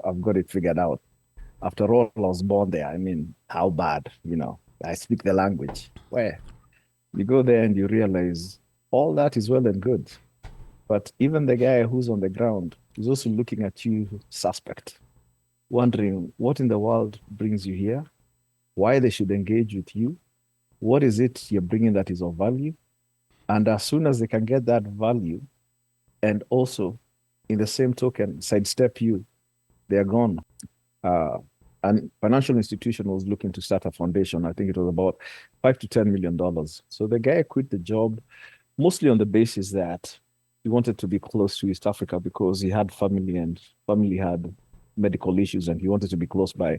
I've got it figured out. After all, I was born there. I mean, how bad, I speak the language. Where you go there and you realize all that is well and good. But even the guy who's on the ground is also looking at you suspect, wondering what in the world brings you here, why they should engage with you, what is it you're bringing that is of value. And as soon as they can get that value and also in the same token sidestep you, they're gone. Uh, and financial institution was looking to start a foundation. I think it was about $5 to $10 million. So the guy quit the job mostly on the basis that he wanted to be close to East Africa because he had family and family had medical issues and he wanted to be close by.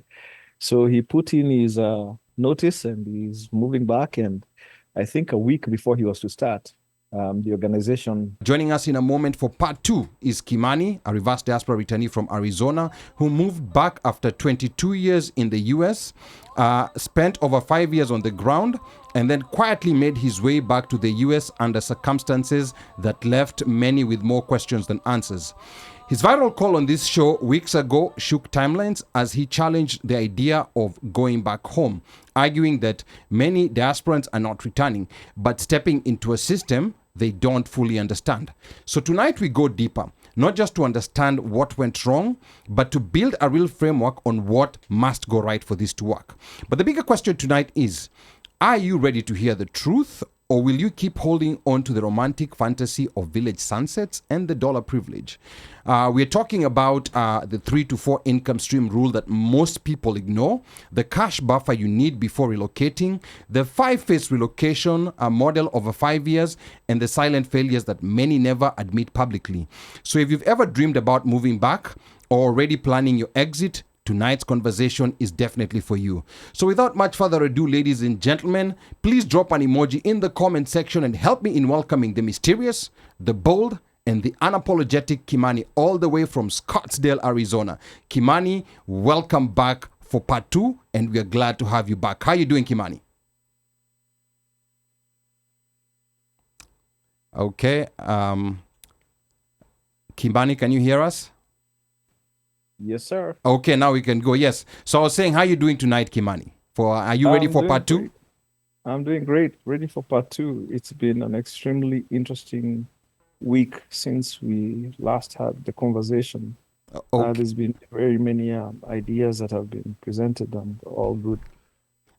So he put in his notice and he's moving back. And I think a week before he was to start, the organization. Joining us in a moment for part 2 is Kimani, a reverse diaspora returnee from Arizona, who moved back after 22 years in the US, spent over 5 years on the ground, and then quietly made his way back to the US under circumstances that left many with more questions than answers. His viral call on this show weeks ago shook timelines as he challenged the idea of going back home, arguing that many diasporans are not returning, but stepping into a system they don't fully understand. So tonight we go deeper, not just to understand what went wrong, but to build a real framework on what must go right for this to work. But the bigger question tonight is, are you ready to hear the truth, or will you keep holding on to the romantic fantasy of village sunsets and the dollar privilege? We're talking about the 3 to 4 income stream rule that most people ignore, the cash buffer you need before relocating, the 5-phase relocation model over 5 years, and the silent failures that many never admit publicly. So if you've ever dreamed about moving back or already planning your exit, tonight's conversation is definitely for you. So without much further ado, ladies and gentlemen, please drop an emoji in the comment section and help me in welcoming the mysterious, the bold, and the unapologetic Kimani, all the way from Scottsdale, Arizona. Kimani, welcome back for part 2, and we are glad to have you back. How are you doing, Kimani? Okay. Kimani, can you hear us? Yes, sir. Okay, now we can go. Yes. So I was saying, how are you doing tonight, Kimani? Are you ready for part 2? Great. I'm doing great. Ready for part 2. It's been an extremely interesting week since we last had the conversation. Okay. There's been very many ideas that have been presented and all good.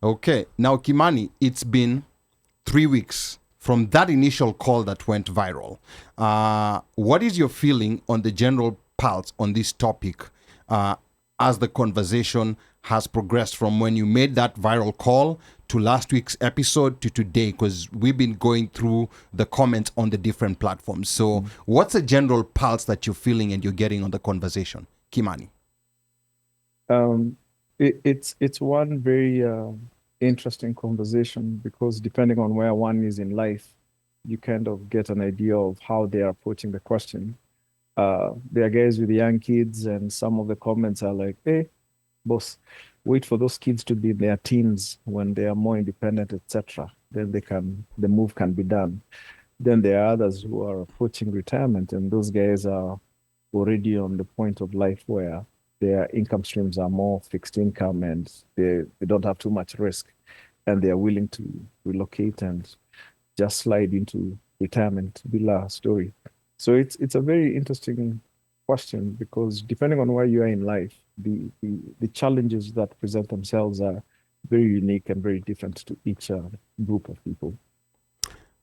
Okay. Now, Kimani, it's been 3 weeks from that initial call that went viral. What is your feeling on the general pulse on this topic as the conversation has progressed from when you made that viral call to last week's episode to today? Because we've been going through the comments on the different platforms. So what's the general pulse that you're feeling and you're getting on the conversation, Kimani? It's one very interesting conversation because depending on where one is in life, you kind of get an idea of how they are approaching the question. There are guys with young kids, and some of the comments are like, hey, boss, wait for those kids to be in their teens when they are more independent, etc. Then the move can be done. Then there are others who are approaching retirement, and those guys are already on the point of life where their income streams are more fixed income and they don't have too much risk, and they are willing to relocate and just slide into retirement villa story. So it's a very interesting question because depending on where you are in life, the challenges that present themselves are very unique and very different to each group of people.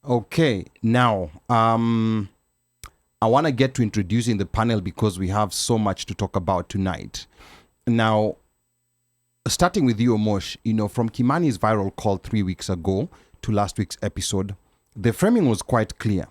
Okay, now I want to get to introducing the panel because we have so much to talk about tonight. Now, starting with you, Omosh, from Kimani's viral call 3 weeks ago to last week's episode, the framing was quite clear.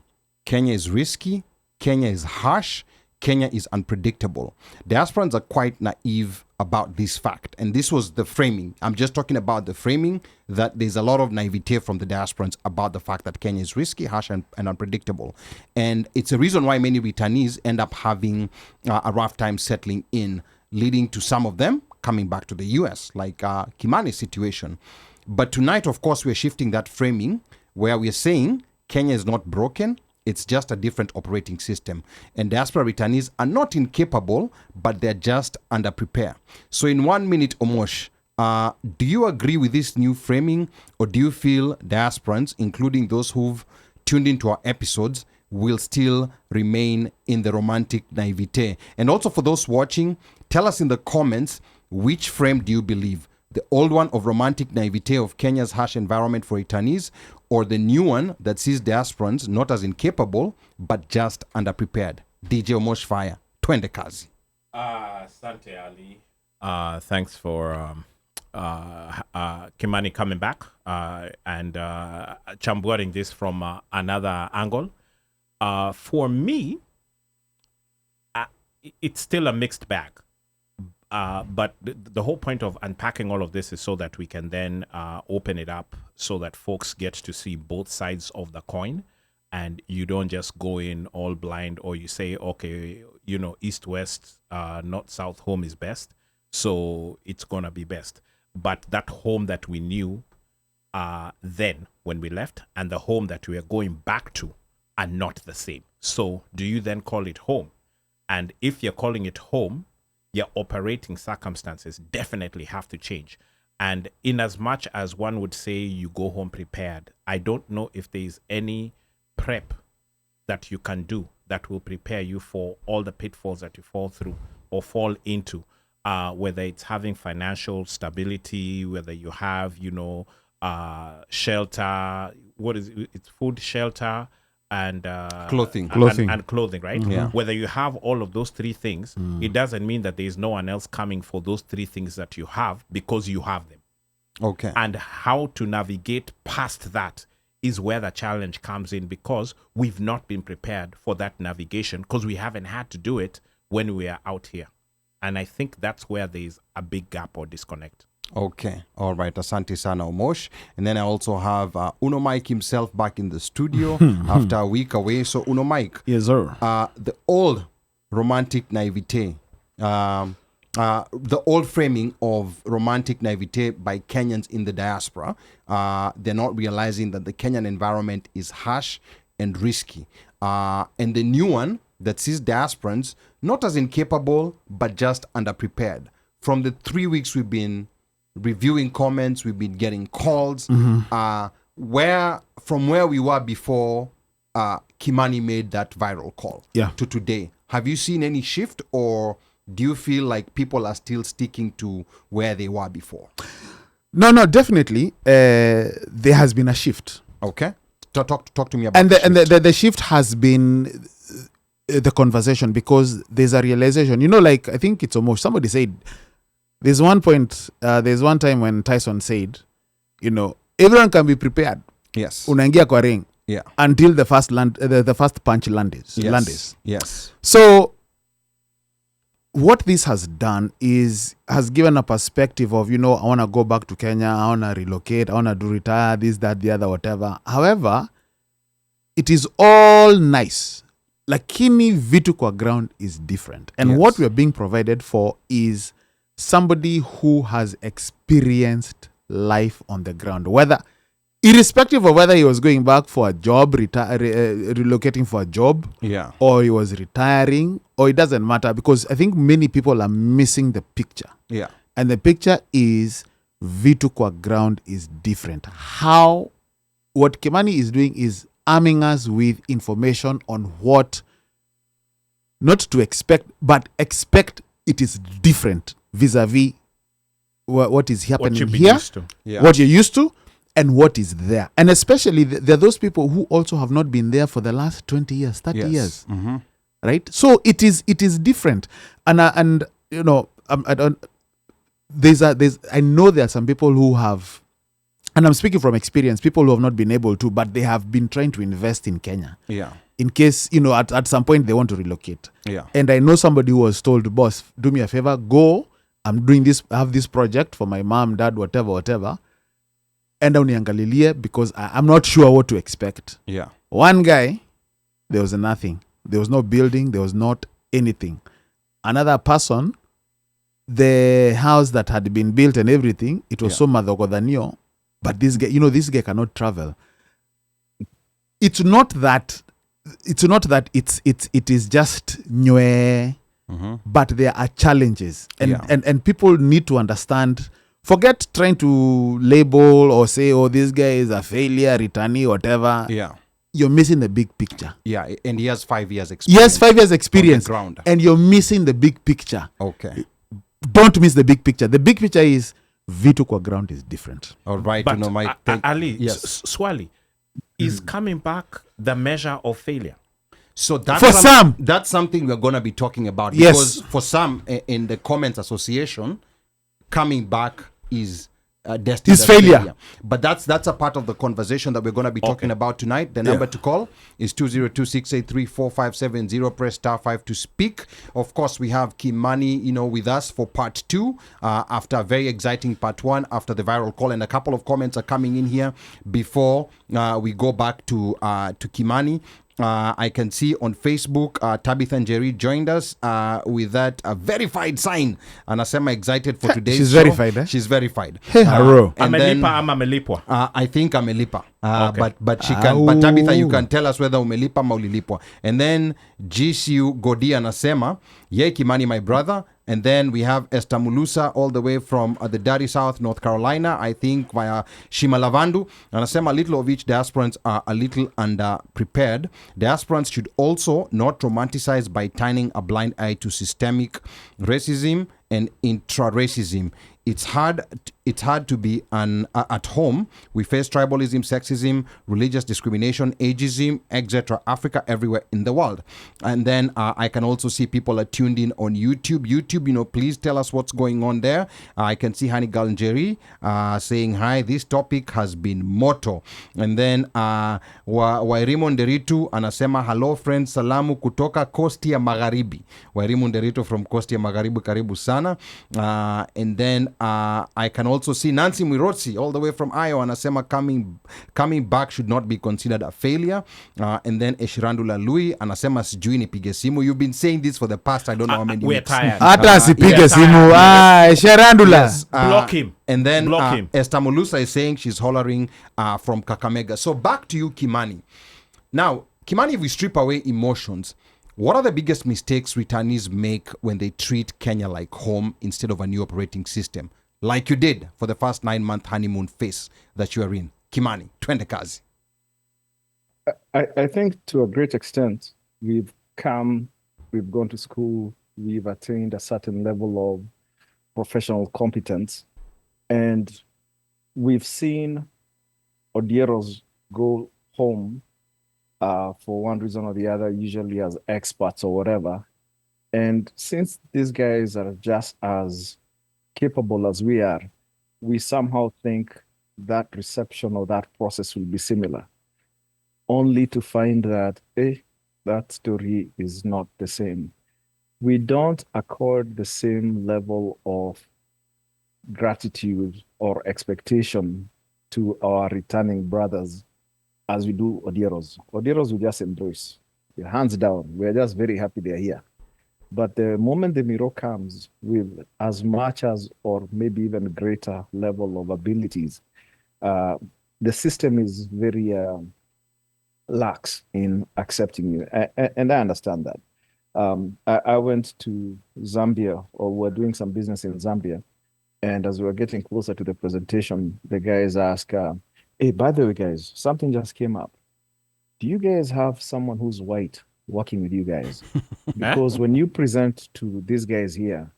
Kenya is risky, Kenya is harsh, Kenya is unpredictable. Diasporans are quite naive about this fact. And this was the framing. I'm just talking about the framing, that there's a lot of naivete from the diasporans about the fact that Kenya is risky, harsh, and unpredictable. And it's a reason why many returnees end up having a rough time settling in, leading to some of them coming back to the US, like Kimani's situation. But tonight, of course, we're shifting that framing where we're saying Kenya is not broken, It's just a different operating system. And diaspora returnees are not incapable, but they're just underprepared. So in 1 minute, Omosh, do you agree with this new framing, or do you feel diasporans, including those who've tuned into our episodes, will still remain in the romantic naivete? And also for those watching, tell us in the comments, which frame do you believe? The old one of romantic naivete of Kenya's harsh environment for returnees, or the new one that sees diasporans not as incapable, but just underprepared? DJ Omosh Fire, twende kazi. Sante Ali. Thanks for Kimani coming back and chambuaring this from another angle. For me, it's still a mixed bag. But the whole point of unpacking all of this is so that we can then open it up so that folks get to see both sides of the coin, and you don't just go in all blind, or you say, okay, east, west, north, south, home is best, so it's going to be best. But that home that we knew then when we left and the home that we are going back to are not the same. So do you then call it home? And if you're calling it home, your operating circumstances definitely have to change. And in as much as one would say you go home prepared, I don't know if there is any prep that you can do that will prepare you for all the pitfalls that you fall through or fall into, whether it's having financial stability, whether you have, shelter, it's food, shelter, and Clothing. and clothing, right? Yeah. Whether you have all of those three things, it doesn't mean that there is no one else coming for those three things that you have, because you have them. Okay. And how to navigate past that is where the challenge comes in, because we've not been prepared for that navigation, because we haven't had to do it when we are out here. And I think that's where there's a big gap or disconnect. Okay. All right. Asante sana, Omosh. And then I also have Uno Mike himself back in the studio after a week away. So, Uno Mike. Yes, sir. The old romantic naivete, the old framing of romantic naivete by Kenyans in the diaspora, they're not realizing that the Kenyan environment is harsh and risky. And the new one that sees diasporans not as incapable, but just underprepared. From the 3 weeks we've been reviewing comments, we've been getting calls, from where we were before Kimani made that viral call to today. Have you seen any shift, or do you feel like people are still sticking to where they were before? No, definitely. There has been a shift. Okay. Talk to me about and the shift has been the conversation, because there's a realization, I think it's almost, somebody said, there's one time when Tyson said, everyone can be prepared. Yes. Unaingia kwa ring. Yeah. Until the first punch lands. Yes. So what this has done has given a perspective of, I want to go back to Kenya, I want to relocate, I want to do retire, this, that, the other, whatever. However, it is all nice. Lakini vitu kwa ground is different. And what we are being provided for is somebody who has experienced life on the ground, irrespective of whether he was going back for a job, relocating for a job, or he was retiring, or it doesn't matter, because I think many people are missing the picture. Yeah. And the picture is vitu kwa ground is different. What Kimani is doing is arming us with information on what not to expect, but expect it is different vis-a-vis what is happening here, what you're used to, and what is there. And especially there are those people who also have not been there for the last 20 years, 30 years. Mm-hmm. Right? So it is different. I know there are some people who have, and I'm speaking from experience, people who have not been able to, but they have been trying to invest in Kenya. Yeah. In case, at some point they want to relocate. Yeah. And I know somebody who was told, boss, do me a favor, go. I'm doing this, I have this project for my mom, dad, whatever. And uniangalilie, because I'm not sure what to expect. Yeah. One guy, there was nothing. There was no building. There was not anything. Another person, the house that had been built and everything, it was so madhogodhanio. But this guy, this guy cannot travel. It's not that it's not that it is just nywe, but there are challenges, and, Yeah. and people need to understand. Forget trying to label or say, oh, this guy is a failure, returnee, whatever. Yeah. You're missing the big picture. Yeah. And he has 5 years experience. Yes, 5 years experience, ground. and you're missing the big picture. Okay. Don't miss the big picture. The big picture is vitu kwa ground is different. All right. But my Ali, yes. Swali, is coming back the measure of failure? So that's For some. that's something we're going to be talking about. Yes. Because for some in the Comments Association, coming back is destined Is as failure. But that's a part of the conversation that we're going to be talking about tonight. The number to call is 202-683-4570. Press *5 to speak. Of course, we have Kimani, with us for part 2 after a very exciting part 1 after the viral call, and a couple of comments are coming in here before we go back to Kimani. I can see on Facebook, Tabitha Njeri joined us with that verified sign. Anasema excited for today's She's show. verified, eh? She's verified. Hey, haro. And then, Amelipa ama amelipwa? I think Amelipa. Okay. But she can. But Tabitha, you can tell us whether umelipa ama ulilipwa. And then GCU Godi anasema, yay Kimani, my brother. And then we have Esther Mulusa all the way from the Dari South, North Carolina, I think via Shimalavandu. Anasema, a little of each diasporans are a little underprepared. Diasporans should also not romanticize by turning a blind eye to systemic racism and intra-racism. It's hard to be at home. We face tribalism, sexism, religious discrimination, ageism, etc. Africa, everywhere in the world. And then I can also see people are tuned in on YouTube. YouTube, please tell us what's going on there. I can see Hani Galanjeri saying, hi, this topic has been motto. And then Wairimo Nderitu anasema, hello friends, salamu kutoka Kosti ya Magharibi. Wairimo Nderitu from Kosti ya Magharibi, karibu sana. And then I can also see Nancy Mwirotsi all the way from Iowa anasema coming back should not be considered a failure. And then Eshirandula Lui anasema sijui nipige simu. You've been saying this for the past I don't know how many We're weeks. tired. Hata asipige yes, simu. Sherandula. Yes, Block him. And then Block him. Esther Mulusa is saying she's hollering from Kakamega. So back to you, Kimani. Now, Kimani, if we strip away emotions, what are the biggest mistakes returnees make when they treat Kenya like home instead of a new operating system, like you did for the first 9-month honeymoon phase that you are in? Kimani, twende kazi. I think to a great extent, we've gone to school, we've attained a certain level of professional competence, and we've seen Odieros go home for one reason or the other, usually as experts or whatever. And since these guys are just as capable as we are, we somehow think that reception or that process will be similar, only to find that that story is not the same. We don't accord the same level of gratitude or expectation to our returning brothers as we do Odieros. Odieros we just embrace. Hands down. We're just very happy they're here. But the moment the Miro comes with as much as or maybe even greater level of abilities, the system is very lax in accepting you. And I understand that. I went to Zambia, or we're doing some business in Zambia. And as we were getting closer to the presentation, the guys asked, hey, by the way, guys, something just came up. Do you guys have someone who's white working with you guys? Because when you present to these guys here,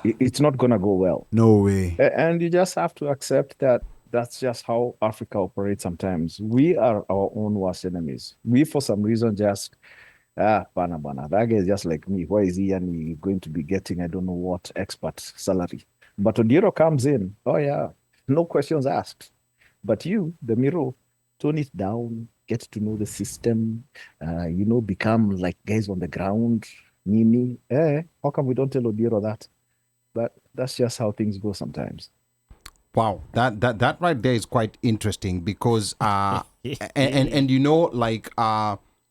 it's not going to go well. No way. And you just have to accept that that's just how Africa operates sometimes. We are our own worst enemies. We, for some reason, just, bana, that guy is just like me. Why is he and going to be getting, I don't know what, expert salary? But Odiero comes in, oh yeah, no questions asked. But you, the Miro, tone it down, get to know the system, become like guys on the ground. Nini, how come we don't tell Odiero that? But that's just how things go sometimes. Wow, that right there is quite interesting because and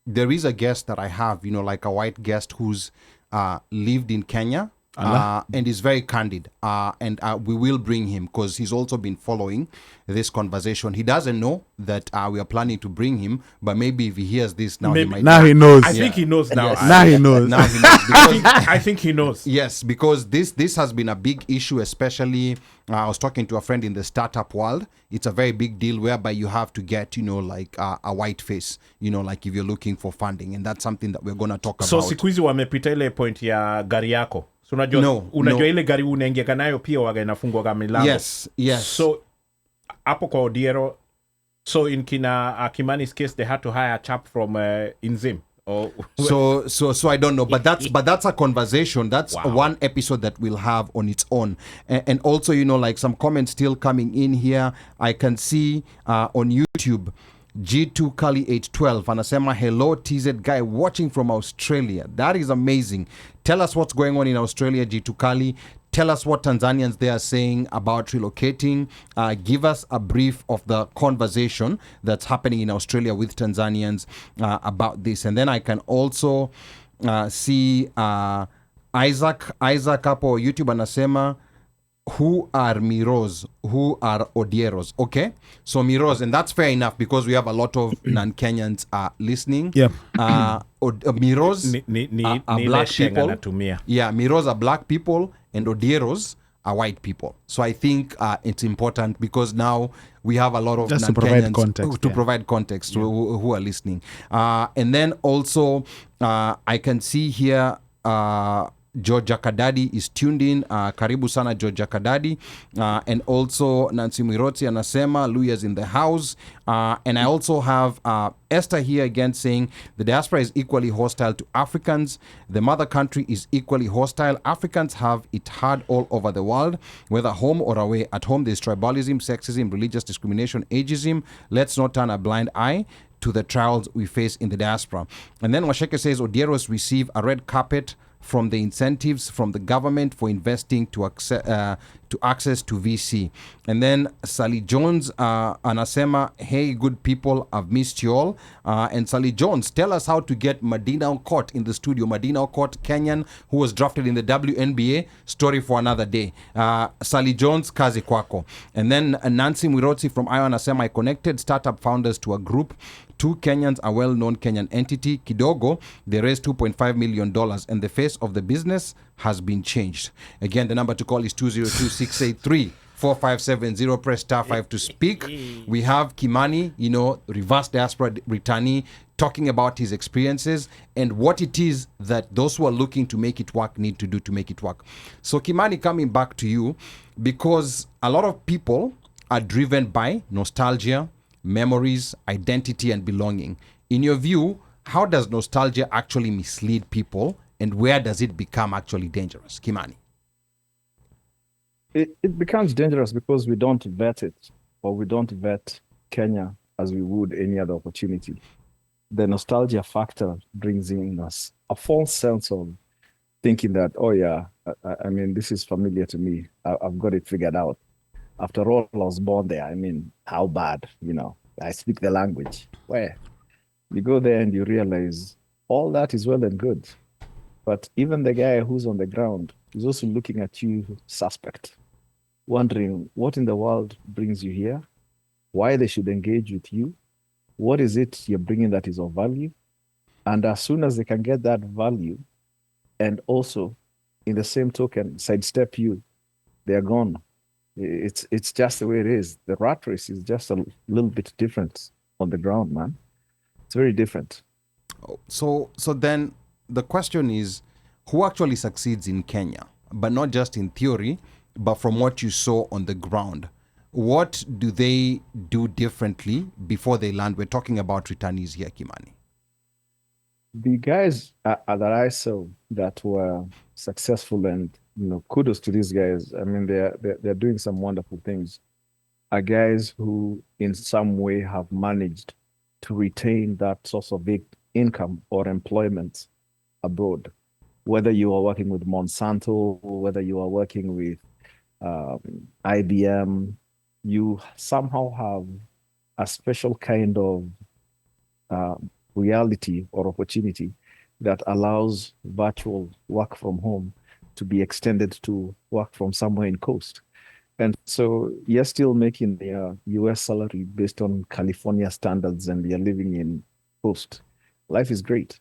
there is a guest that I have, like a white guest who's lived in Kenya and he's very candid. And we will bring him because he's also been following this conversation. He doesn't know that we are planning to bring him, but maybe if he hears this now, he might. Now he knows. I think he knows now. Yes. Now he knows. Now he knows because I think he knows. yes, because this has been a big issue, especially I was talking to a friend in the startup world. It's a very big deal whereby you have to get, like a white face, like if you're looking for funding, and that's something that we're going to talk So about. siku hizi wamepita ile point ya gari yako. So unajua ile gari unaingia nayo pia waga inafungwa kama milango. Yes. So hapo kwa Odiero, so in Kimani's case they had to hire a chap from Inzim. So I don't know, but that's a conversation. That's one episode that we'll have on its own. And also, like some comments still coming in here. I can see on YouTube, G2 Kali 812 anasema hello TZ guy watching from Australia. That is amazing. Tell us what's going on in Australia, G2 Kali. Tell us what Tanzanians they are saying about relocating. Give us a brief of the conversation that's happening in Australia with Tanzanians about this. And then I can also see Isaac hapo YouTube anasema who are Miros, who are Odieros. Okay, so Miros, and that's fair enough because we have a lot of non-Kenyans listening. Yep. Miros are black people. Yeah, Miros are black people and Odieros are white people. So I think it's important because now we have a lot of just non-Kenyans to provide context to who are listening. And then also I can see here Georgia Kadadi is tuned in. Karibu sana Georgia Kadadi. And also Nancy Mwiroti anasema Luya's in the house. And I also have Esther here again saying the diaspora is equally hostile to Africans. The mother country is equally hostile. Africans have it hard all over the world, whether home or away. At home there's tribalism, sexism, religious discrimination, ageism. Let's not turn a blind eye to the trials we face in the diaspora. And then Washeke says Odieros receive a red carpet from the incentives from the government for investing to access to VC. And then Sally Jones anasema, hey good people, I've missed you all. And Sally Jones, tell us how to get Medina Okot in the studio. Medina Okot, Kenyan, who was drafted in the WNBA. Story for another day. Sally Jones, kazi kwako. And then Nancy Mwiroti from Iowa anasema, I connected startup founders to a group. 2 Kenyans, a well-known Kenyan entity, Kidogo, they raised $2.5 million and the face of the business has been changed. Again, the number to call is 202-683-4570. Press star 5 to speak. We have Kimani, reverse diaspora returnee, talking about his experiences and what it is that those who are looking to make it work need to do to make it work. So Kimani, coming back to you, because a lot of people are driven by nostalgia, memories, identity, and belonging. In your view, how does nostalgia actually mislead people and where does it become actually dangerous? Kimani. It becomes dangerous because we don't vet it, or we don't vet Kenya as we would any other opportunity. The nostalgia factor brings in us a false sense of thinking that, oh yeah, I mean, this is familiar to me. I've got it figured out. After all, I was born there. I mean, how bad, I speak the language. Where you go there and you realize all that is well and good. But even the guy who's on the ground is also looking at you suspect, wondering what in the world brings you here, why they should engage with you, what is it you're bringing that is of value. And as soon as they can get that value and also in the same token sidestep you, they're gone. It's just the way it is. The rat race is just a little bit different on the ground, man. It's very different. So then the question is, who actually succeeds in Kenya? But not just in theory, but from what you saw on the ground. What do they do differently before they land? We're talking about returnees here, Kimani. The guys that I saw that were successful, and kudos to these guys. I mean, they're doing some wonderful things. Are guys who, in some way, have managed to retain that source of income or employment abroad. Whether you are working with Monsanto, whether you are working with IBM, you somehow have a special kind of reality or opportunity that allows virtual work from home to be extended to work from somewhere in coast. And so you're still making the US salary based on California standards and you're living in coast. Life is great.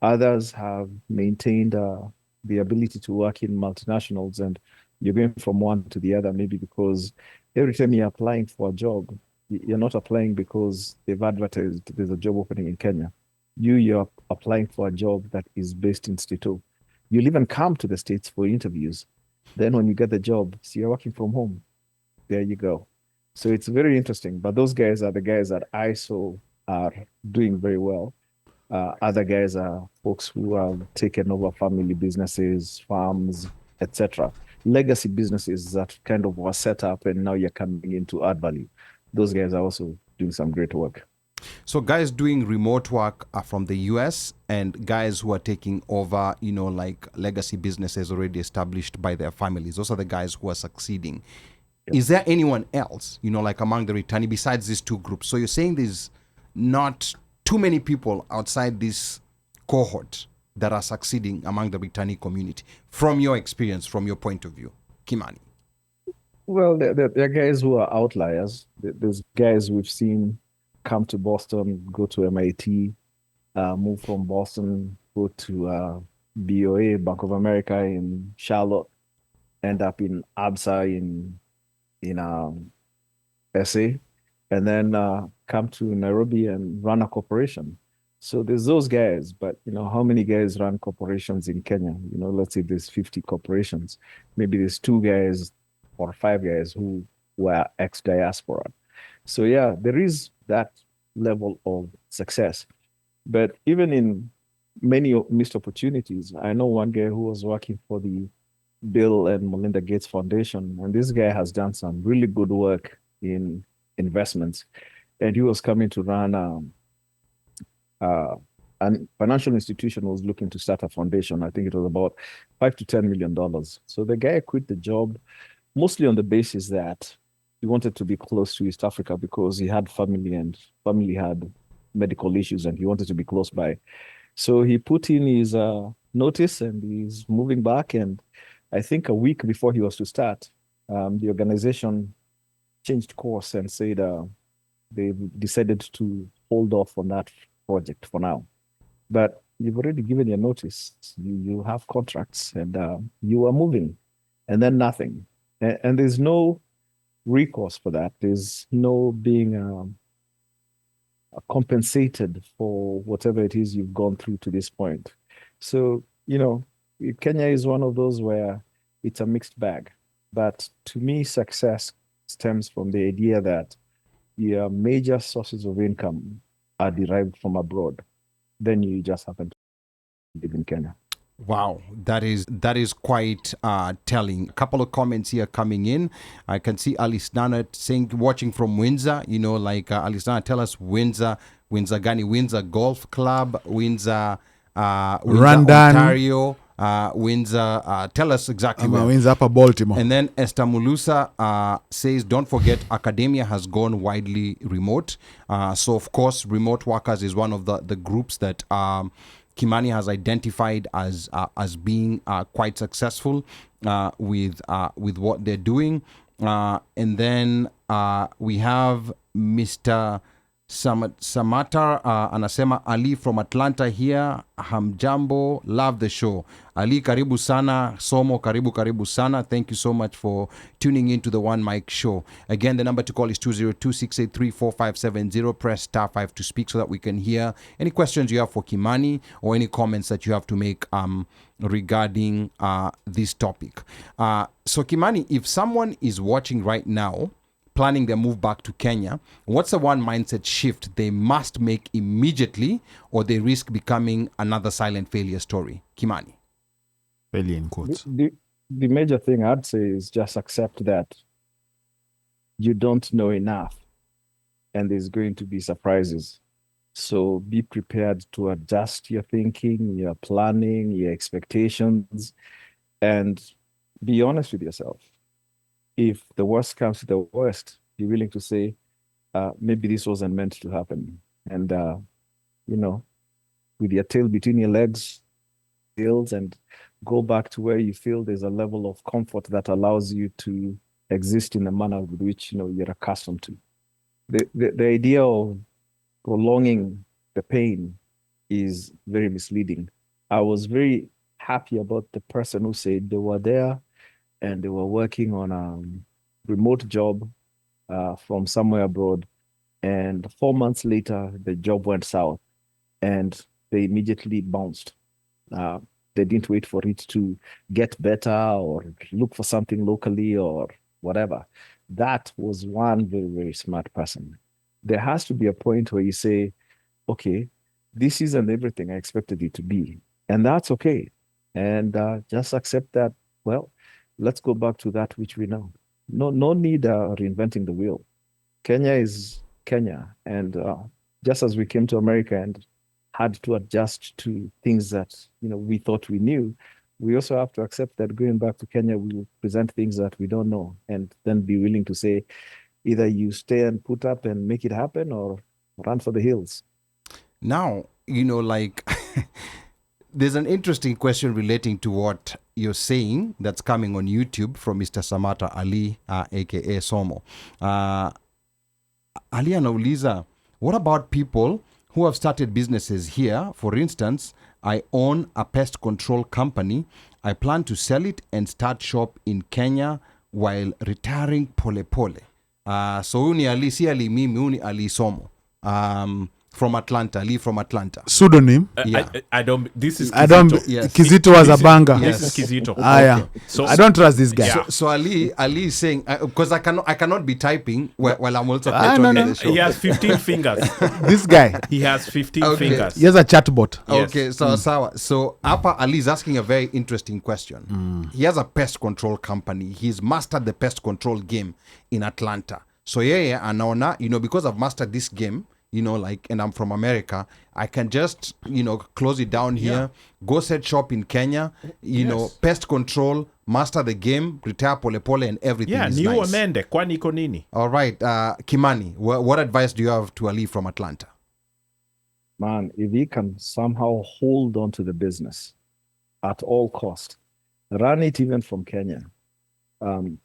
Others have maintained the ability to work in multinationals and you're going from one to the other, maybe because every time you're applying for a job, you're not applying because they've advertised there's a job opening in Kenya. You're applying for a job that is based in Stato. You'll even come to the States for interviews. Then when you get the job, so you're working from home. There you go. So it's very interesting. But those guys are the guys that I saw are doing very well. Other guys are folks who have taken over family businesses, farms, etc. Legacy businesses that kind of were set up and now you're coming in to add value. Those guys are also doing some great work. So guys doing remote work are from the US and guys who are taking over, like legacy businesses already established by their families. Those are the guys who are succeeding. Yeah. Is there anyone else, like among the returnee besides these two groups? So you're saying there's not too many people outside this cohort that are succeeding among the returnee community from your experience, from your point of view, Kimani? Well, there are guys who are outliers. There's guys we've seen come to Boston, go to MIT, move from Boston, go to BOA, Bank of America in Charlotte, end up in ABSA in SA, and then come to Nairobi and run a corporation. So there's those guys, but how many guys run corporations in Kenya? Let's say there's 50 corporations. Maybe there's 2 guys or 5 guys who were ex-diaspora. So yeah, there is that level of success. But even in many missed opportunities, I know one guy who was working for the Bill and Melinda Gates Foundation, and this guy has done some really good work in investments. And he was coming to run a financial institution was looking to start a foundation. I think it was about $5 to $10 million. So the guy quit the job mostly on the basis that he wanted to be close to East Africa because he had family and family had medical issues and he wanted to be close by. So he put in his notice and he's moving back. And I think a week before he was to start, the organization changed course and said they decided to hold off on that project for now. But you've already given your notice. You have contracts and you are moving and then nothing. And there's no recourse for that. There's no being compensated for whatever it is you've gone through to this point. So, Kenya is one of those where it's a mixed bag. But to me, success stems from the idea that your major sources of income are derived from abroad. Then you just happen to live in Kenya. Wow, that is quite telling. A couple of comments here coming in. I can see Alice Nana saying, watching from Windsor, Alice Nana, tell us Windsor Gani, Windsor Golf Club, Windsor Ontario, Windsor, tell us exactly where. Windsor, Upper Baltimore. And then Esther Mulusa says, don't forget, academia has gone widely remote. So, of course, remote workers is one of the groups that Kimani has identified as being quite successful with what they're doing. And then we have Mr. Samata anasema, Ali from Atlanta here, hamjambo, love the show. Ali, karibu sana. Somo, karibu sana. Thank you so much for tuning into the One Mic Show. Again, the number to call is 202-683-4570. Press *5 to speak so that we can hear any questions you have for Kimani or any comments that you have to make regarding this topic. So Kimani, if someone is watching right now, planning their move back to Kenya, what's the one mindset shift they must make immediately or they risk becoming another silent failure story? Kimani. Failure in quotes. The major thing I'd say is just accept that you don't know enough and there's going to be surprises. So be prepared to adjust your thinking, your planning, your expectations, and be honest with yourself. If the worst comes to the worst, be willing to say, maybe this wasn't meant to happen. And, with your tail between your legs, and go back to where you feel there's a level of comfort that allows you to exist in a manner with which you're accustomed to. The idea of prolonging the pain is very misleading. I was very happy about the person who said they were there and they were working on a remote job from somewhere abroad. And 4 months later, the job went south and they immediately bounced. Uh, they didn't wait for it to get better or look for something locally or whatever. That was one very, very smart person. There has to be a point where you say, okay, this isn't everything I expected it to be. And that's okay. And just accept that, well, let's go back to that which we know. No need reinventing the wheel. Kenya is Kenya. And just as we came to America and had to adjust to things that we thought we knew, we also have to accept that going back to Kenya, we will present things that we don't know, and then be willing to say, either you stay and put up and make it happen, or run for the hills. Now, like there's an interesting question relating to what you're saying that's coming on YouTube from Mr. Samata Ali, aka Somo. Ali anauliza, what about people who have started businesses here? For instance, I own a pest control company. I plan to sell it and start shop in Kenya while retiring pole pole. So uni Ali, si Ali mimi, uni Ali Somo. From Atlanta, Ali from Atlanta. Pseudonym? Yeah. I don't. This is Kizito. I don't. Yes. Kizito was a banger. This is Kizito. Yeah. So I don't trust this guy. Yeah. So Ali is saying, because I cannot be typing while I'm also no, on no. the show. He has 15 fingers. This guy. He has 15 Okay. fingers. He has a chatbot. Yes. Okay, so sawa. So Apa Ali is asking a very interesting question. He has a pest control company. He's mastered the pest control game in Atlanta. So yeah, anaona, because I've mastered this game, and I'm from America, I can just, close it down here, go set shop in Kenya, pest control, master the game, retire pole pole, and everything is new nice. amende, kwani iko nini? All right, Kimani, what advice do you have to Ali from Atlanta? Man, if he can somehow hold on to the business at all cost, run it even from Kenya.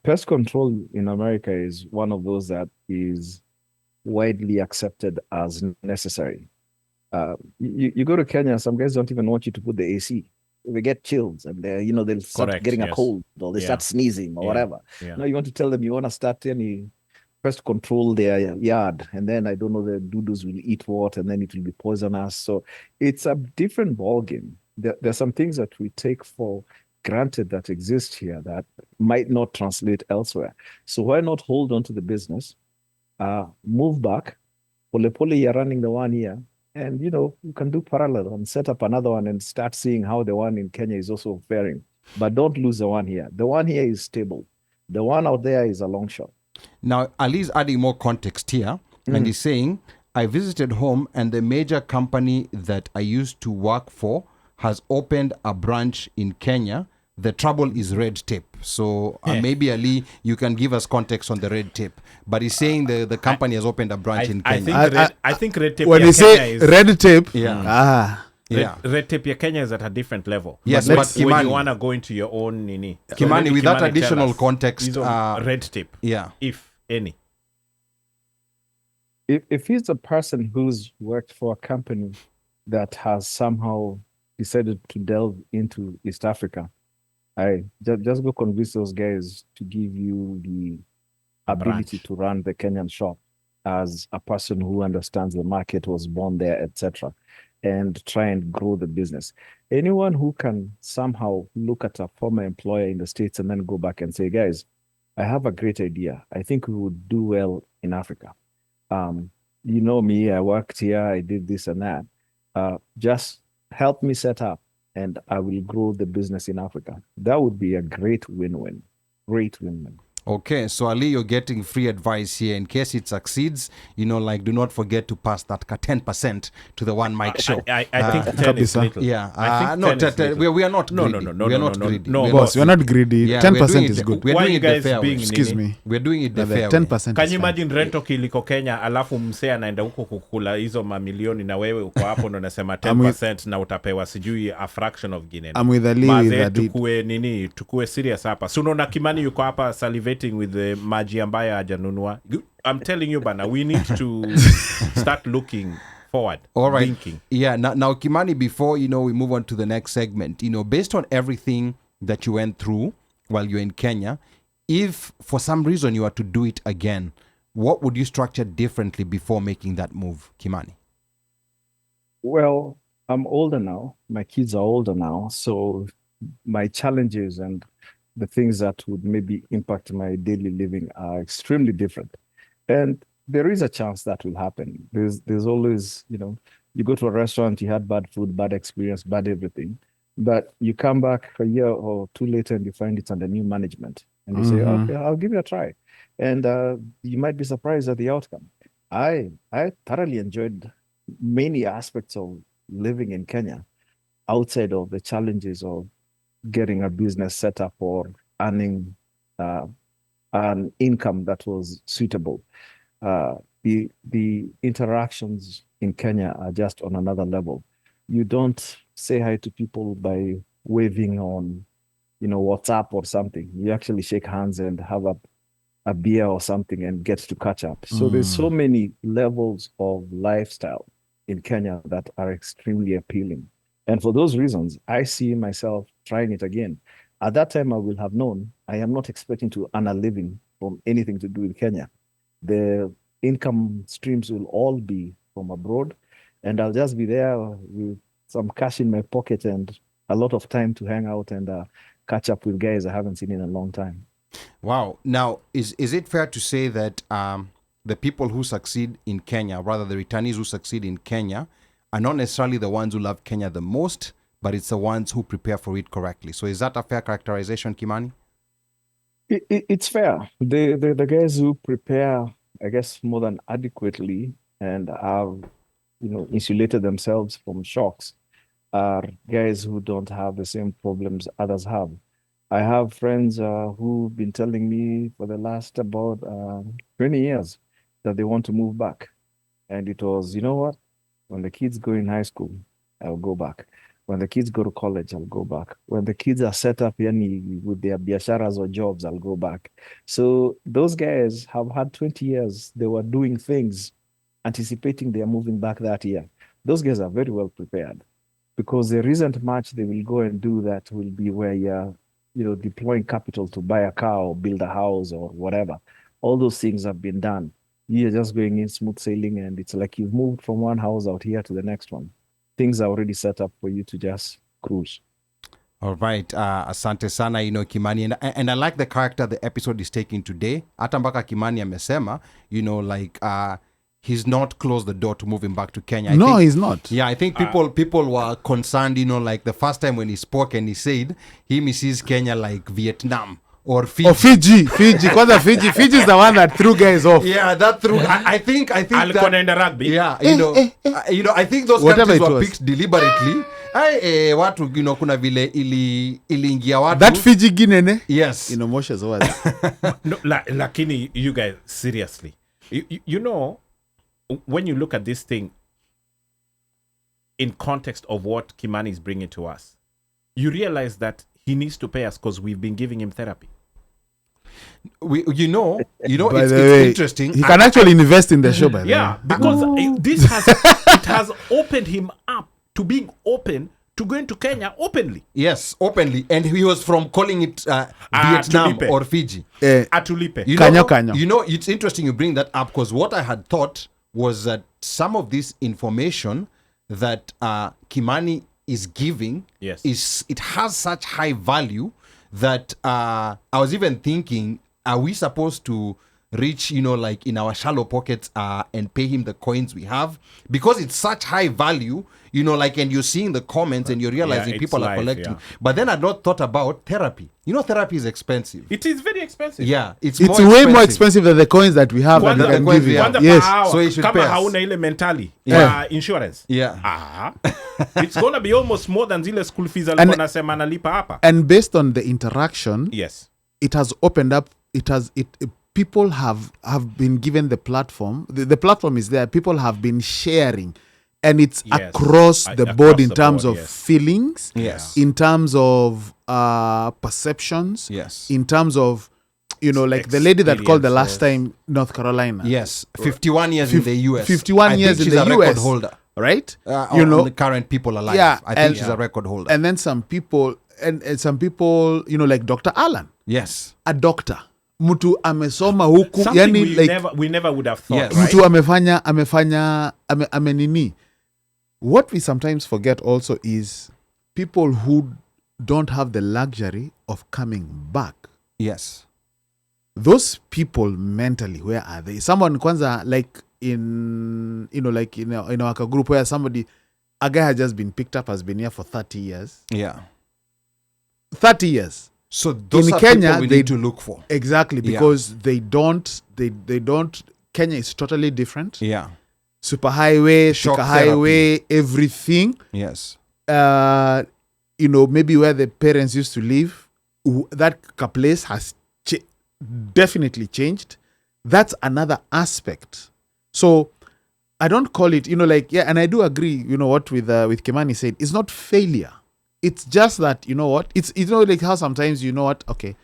Pest control in America is one of those that is widely accepted as necessary. You go to Kenya, some guys don't even want you to put the AC. They get chills and they'll start Correct, getting a yes. cold, or they start sneezing or whatever. Yeah. Now you want to tell them you want to start any pest control their yard, and then I don't know, the doodles will eat what, and then it will be poisonous. So it's a different ballgame. There's some things that we take for granted that exist here that might not translate elsewhere. So why not hold on to the business, move back, pole pole, you're running the one here, and you can do parallel and set up another one and start seeing how the one in Kenya is also faring. But don't lose the one here. The one here is stable. The one out there is a long shot. Now, Ali's adding more context here, and he's saying, I visited home and the major company that I used to work for has opened a branch in Kenya. The trouble is red tape. So maybe Ali, you can give us context on the red tape. But he's saying the company has opened a branch in Kenya. I think red tape When ya you Kenya say is red tape, Yeah. red tape ya Kenya is at a different level. Yes, but but when Kimani- you want to go into your own nini. So Kimani, maybe with that Kimani additional tell us, context, is on red tape, Yeah. if any. If he's a person who's worked for a company that has somehow decided to delve into East Africa, I just go convince those guys to give you the ability branch. to run the Kenyan shop as a person who understands the market, was born there, etc., and try and grow the business. Anyone who can somehow look at a former employer in the States and then go back and say, guys, I have a great idea. I think we would do well in Africa. You know me, I worked here, I did this and that. Just help me set up and I will grow the business in Africa. That would be a great win-win. Great win-win. Okay, so Ali, you're getting free advice here. In case it succeeds, do not forget to pass that 10% to the One Mic Show. I think 10 is Kabisa. little. Yeah, I think no, 10 is little. we are not No, greedy. no, no, we are no, not no, no, greedy. no, We are Boss, we're not greedy. Yeah, 10% is good. We're Why doing you it the guys fair way. being Excuse nini? me. We're doing it the Brother, fair way. 10% Can is you fine. imagine rento kiliko Kenya alafu msee anaenda huko kukula hizo mamilioni na wewe uko hapo ndo unasema 10% na utapewa sijui a fraction of Guinea. I'm with Ali with Mazee that. tukue serious hapa. So unaona Kimani yuko hapa salivating with the maji ambayo hajanunua. I'm telling you bana, we need to start looking forward. All right. Thinking. Yeah. Now, Kimani, before we move on to the next segment, based on everything that you went through while you're in Kenya, if for some reason you were to do it again, what would you structure differently before making that move, Kimani? Well, I'm older now. My kids are older now. So my challenges and the things that would maybe impact my daily living are extremely different. And there is a chance that will happen. There's always, you go to a restaurant, you had bad food, bad experience, bad everything. But you come back a year or two later and you find it's under new management. And you say, okay, I'll give it a try. And you might be surprised at the outcome. I thoroughly enjoyed many aspects of living in Kenya outside of the challenges of getting a business set up or earning an income that was suitable. The interactions in Kenya are just on another level. You don't say hi to people by waving on, WhatsApp or something. You actually shake hands and have a beer or something and get to catch up. So there's so many levels of lifestyle in Kenya that are extremely appealing. And for those reasons, I see myself trying it again. At that time, I will have known I am not expecting to earn a living from anything to do with Kenya. The income streams will all be from abroad, and I'll just be there with some cash in my pocket and a lot of time to hang out and catch up with guys I haven't seen in a long time. Wow. Now, is it fair to say that the people who succeed in Kenya, rather the returnees who succeed in Kenya, are not necessarily the ones who love Kenya the most, but it's the ones who prepare for it correctly? So is that a fair characterization, Kimani? It's fair. The guys who prepare, I guess, more than adequately and have, insulated themselves from shocks are guys who don't have the same problems others have. I have friends who've been telling me for the last about 20 years that they want to move back. And it was, you know what? When the kids go in high school, I'll go back. When the kids go to college, I'll go back. When the kids are set up with their biasharas or jobs, I'll go back. So those guys have had 20 years. They were doing things, anticipating they are moving back that year. Those guys are very well prepared because there isn't much they will go and do that will be where you're, deploying capital to buy a car or build a house or whatever. All those things have been done. You're just going in smooth sailing, and it's like you've moved from one house out here to the next one. Things are already set up for you to just cruise. All right. Asante sana, Kimani. And I like the character the episode is taking today. Hata mpaka Kimani amesema, he's not closed the door to moving back to Kenya. He's not. Yeah, I think people were concerned, like the first time when he spoke and he said he misses Kenya like Vietnam. Or Fiji. Kwanza Fiji. Fiji is the one that threw guys off. Yeah, that threw. I think that, rugby. Yeah, I think those countries were picked deliberately. Watu, kuna vile iliingia watu. That Fiji Guinea. Yes. Moshe's over. No, lakini you guys, seriously. You know, when you look at this thing in context of what Kimani is bringing to us, you realize that he needs to pay us because we've been giving him therapy. It's interesting. He can actually invest in the show, by the way. Yeah, because it has opened him up to being open to going to Kenya openly. Yes, openly. And he was from calling it Vietnam Atulipe. or Fiji. Atulipe. Kanyo. It's interesting you bring that up because what I had thought was that some of this information that Kimani is giving, it has such high value that I was even thinking, are we supposed to reach, like in our shallow pockets and pay him the coins we have, because it's such high value, like, and you're seeing the comments and you're realizing it's people are life, collecting. yeah. But then I'd not thought about therapy. Therapy is expensive. It is very expensive. Yeah, it's way more expensive than the coins that we have that we Kwanza- can kwanza- give you. kwanza Yes. So you should kama pay us. hauna ile mentally Yeah. insurance. Yeah. It's gonna be almost more than zile school fees alikuwa nasema analipa hapa. And based on the interaction, Yes. it has opened up. People have been given the platform. The platform is there. People have been sharing, and it's Yes. across the Across board in the terms board, of yes. feelings, Yes. in terms of perceptions, Yes. in terms of like the lady that called the last time, North Carolina. Yes. 51 years in the US. 51 I years think in she's the a record US. holder. Right? On the current people alive. Yeah, I think and- she's a record holder. And then some people, and some people, like Dr. Alan, Yes. a doctor. Mtu amesoma huku, Something yani we never would have thought, Yes. right? mtu amefanya amenini. What we sometimes forget also is people who don't have the luxury of coming back. Yes. Those people mentally, where are they? Someone kwanza, like in like in our group, where a guy has just been picked up, has been here for 30 years. Yeah. 30 years. So those In are Kenya, people we they- need to look for. Exactly, Yeah. because they don't Kenya is totally different. Yeah. Superhighway, Shock Thika Highway, everything. Yes. Maybe where the parents used to live, that place has definitely changed. That's another aspect. So I don't call it, and I do agree, what with Kimani said, it's not failure. It's just that, it's like how sometimes, okay,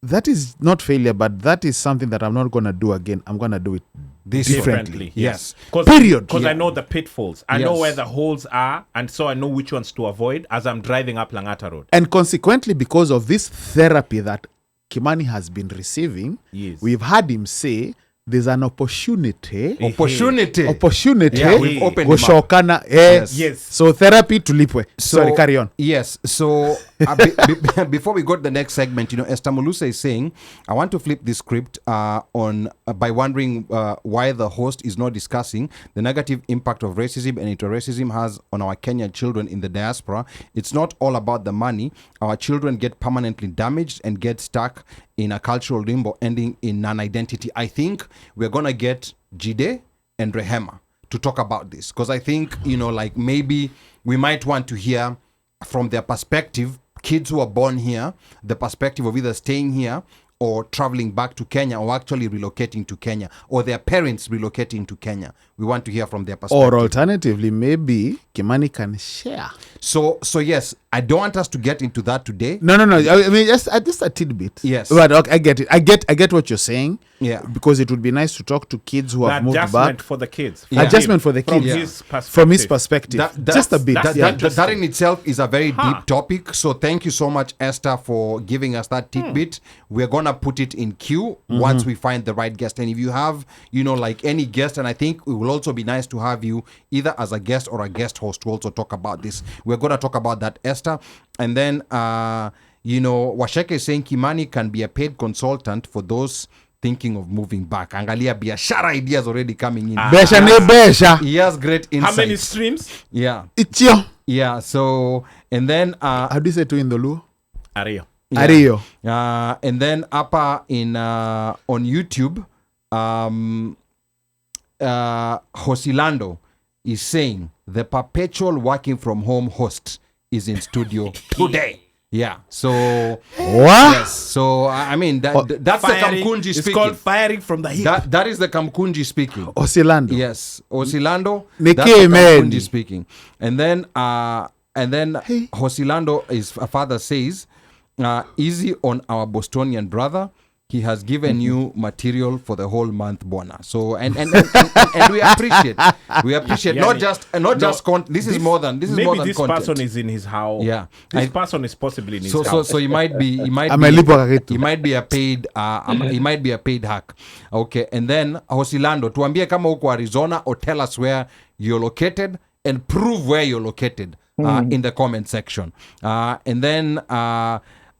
that is not failure, but that is something that I'm not going to do again. I'm going to do it differently. Yes. Period. Because Yeah. I know the pitfalls. I know Yes. where the holes are, and so I know which ones to avoid as I'm driving up Langata Road. And consequently, because of this therapy that Kimani has been receiving, Yes. we've had him say there's an opportunity. Opportunity. Yeah, we've opened him up. Kushokana. Yes. So therapy tulipwe. Sorry, carry on. Yes. So before we go to the next segment, Esther Mulusa is saying, I want to flip this script on by wondering why the host is not discussing the negative impact of racism and inter-racism has on our Kenyan children in the diaspora. It's not all about the money. Our children get permanently damaged and get stuck in a cultural limbo, ending in non-identity. I think we're gonna get Jide and Rehema to talk about this, because I think like maybe we might want to hear from their perspective, kids who are born here, the perspective of either staying here or traveling back to Kenya, or actually relocating to Kenya, or their parents relocating to Kenya. We want to hear from their perspective. Or alternatively, maybe Kimani can share. So yes, I don't want us to get into that today. No. I mean, just a tidbit. Yes. But okay, I get it. I get what you're saying. Yeah. Because it would be nice to talk to kids who The have moved adjustment back. for the kids. Yeah. Adjustment for the From kids. his perspective. From his perspective. Just a bit. That in itself is a very deep topic. So thank you so much, Esther, for giving us that tidbit. We're gonna put it in queue once we find the right guest. And if you have, like any guest, and I think it will also be nice to have you either as a guest or a guest host to also talk about this. We're gonna talk about that, Esther. And then Washeke is saying Kimani can be a paid consultant for those thinking of moving back. Angalia biashara ideas already coming in. Besha ne besha. He has great insights. How many streams? Yeah. Ichio. Yeah. So, and then How do you say to in the Luo? Ario. yeah. Ario. And then upper in on YouTube, Hosilando is saying the perpetual working from home host is in studio today. Yeah. So What? yes. So that's the Kamkunji It's speaking. called firing from the hip. That is the Kamkunji speaking. Osilando. Yes, Hosilando. Niki That's the Amen. Kamkunji speaking. And then Hosilando, his father says, easy on our Bostonian brother. He has given you material for the whole month, Bona. So and we appreciate. Yeah, not just this is more than maybe more than this content. person is in his house. Yeah. This person is possibly in his So house. he might be Amelipwa kakitu. he might be a paid he might be a paid hack. Okay, and then Hosilando, tuambie kama uko Arizona, or tell us where you're located and prove where you're located in the comment section. And then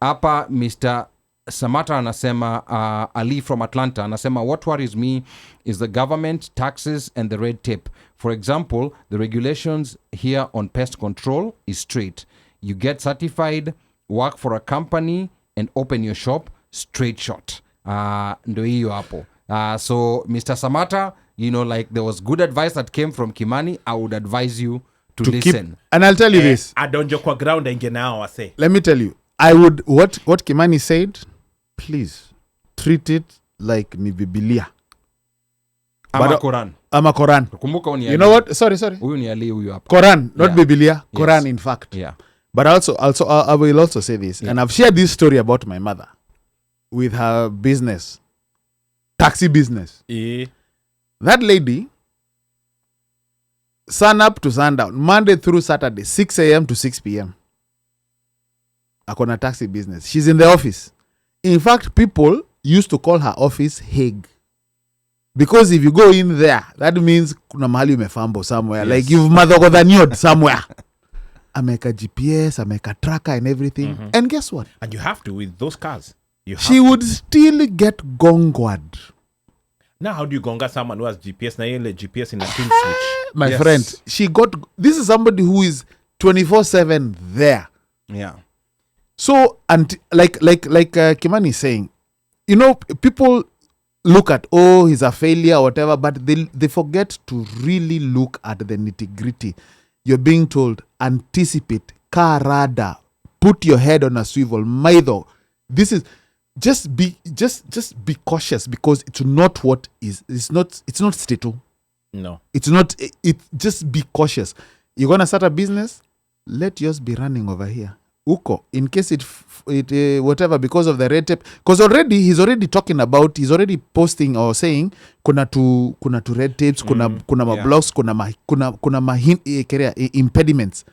Mr. Samata anasema, Ali from Atlanta anasema, what worries me is the government, taxes and the red tape. For example, the regulations here on pest control is straight. You get certified, work for a company and open your shop, straight shot. Ndo hiyo hapo. So Mr. Samata, you know, like there was good advice that came from Kimani. I would advise you to listen. And I'll tell you this. Adonjo kwa ground inge nao wase. Let me tell you. I would what Kimani said, please treat it like ni Biblia. Ama Quran. Ama Quran. Kumbuka uni You know what? Sorry. Huyu ni Ali huyu hapa. Quran, not Biblia. Quran, in fact. Yeah. But I will also say this, and I've shared this story about my mother with her business, taxi business. That lady, sun up to sundown, Monday through Saturday, 6 a.m. to 6 p.m. Akona taxi business. She's in the office. In fact, people used to call her office Hague. Because if you go in there, that means kuna mahali umefambo somewhere. Yes. Like you've madhogodhaniod somewhere. Ameka GPS, ameka tracker and everything. Mm-hmm. And guess what? And you have to with those cars. She would still get gongwad. Now, how do you gonga someone who has GPS? Now you GPS in a pin switch. My friend, this is somebody who is 24/7 there. Yeah. So, and like Kimani is saying, you know, people look at, he's a failure or whatever, but they forget to really look at the nitty-gritty. You're being told, anticipate, karada, put your head on a swivel, maido. This is just be cautious, because it's not what is. It's not stato. No. It's not. Just be cautious. You're gonna start a business. Let yours be running over here. Uko, in case it whatever, because of the red tape, because he's already posting or saying kuna tu red tapes, kuna blocks, kuna impediments.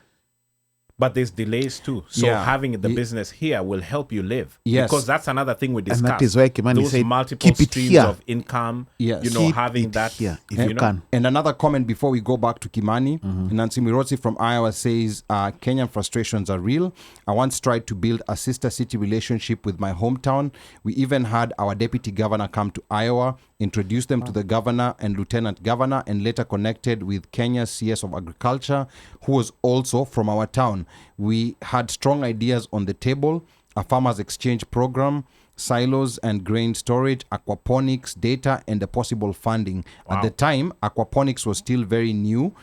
But there's delays too. So having the business here will help you live. Yes. Because that's another thing we discussed. And that is why Kimani said, multiple keep it streams here. of income, yes. Having that here, if you can. And another comment before we go back to Kimani. Nancy Mirosi from Iowa says, Kenyan frustrations are real. I once tried to build a sister city relationship with my hometown. We even had our deputy governor come to Iowa, introduced them to the governor and lieutenant governor, and later connected with Kenya's CS of Agriculture, who was also from our town. We had strong ideas on the table: a farmers exchange program, silos and grain storage, aquaponics, data, and the possible funding. Wow. At the time, aquaponics was still very new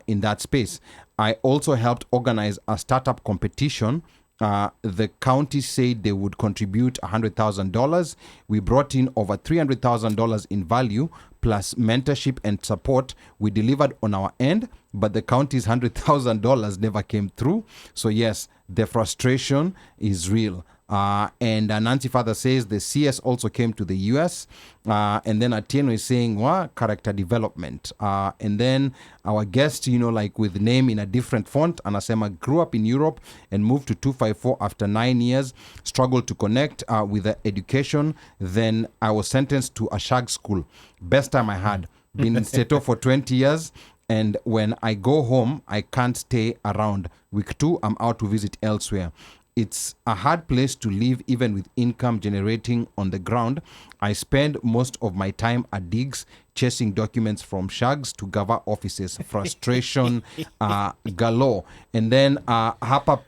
in that space. I also helped organize a startup competition. The county said they would contribute $100,000. We brought in over $300,000 in value, plus mentorship and support. We delivered on our end, but the county's $100,000 never came through. So yes, the frustration is real. And Nancy Father says the CS also came to the US. And then Atieno is saying, character development. And then our guest, like with name in a different font, Anasema grew up in Europe and moved to 254 after 9 years, struggled to connect with the education. Then I was sentenced to a shag school. Best time I had. Been in Seto for 20 years. And when I go home, I can't stay around. Week 2, I'm out to visit elsewhere. It's a hard place to live, even with income generating on the ground. I spend most of my time at digs, chasing documents from shags to Gava offices. Frustration galore. And then hapa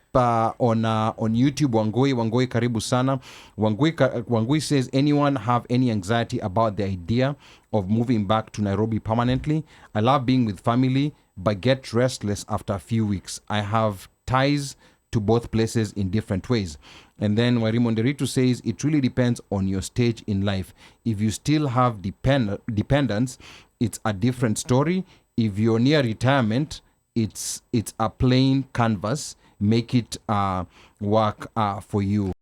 on YouTube, Wangui karibu sana. Wangui says, anyone have any anxiety about the idea of moving back to Nairobi permanently? I love being with family, but get restless after a few weeks. I have ties to both places in different ways. And then Warimonderito says, it really depends on your stage in life. If you still have dependence, it's a different story. If you're near retirement, it's a plain canvas. Make it work for you.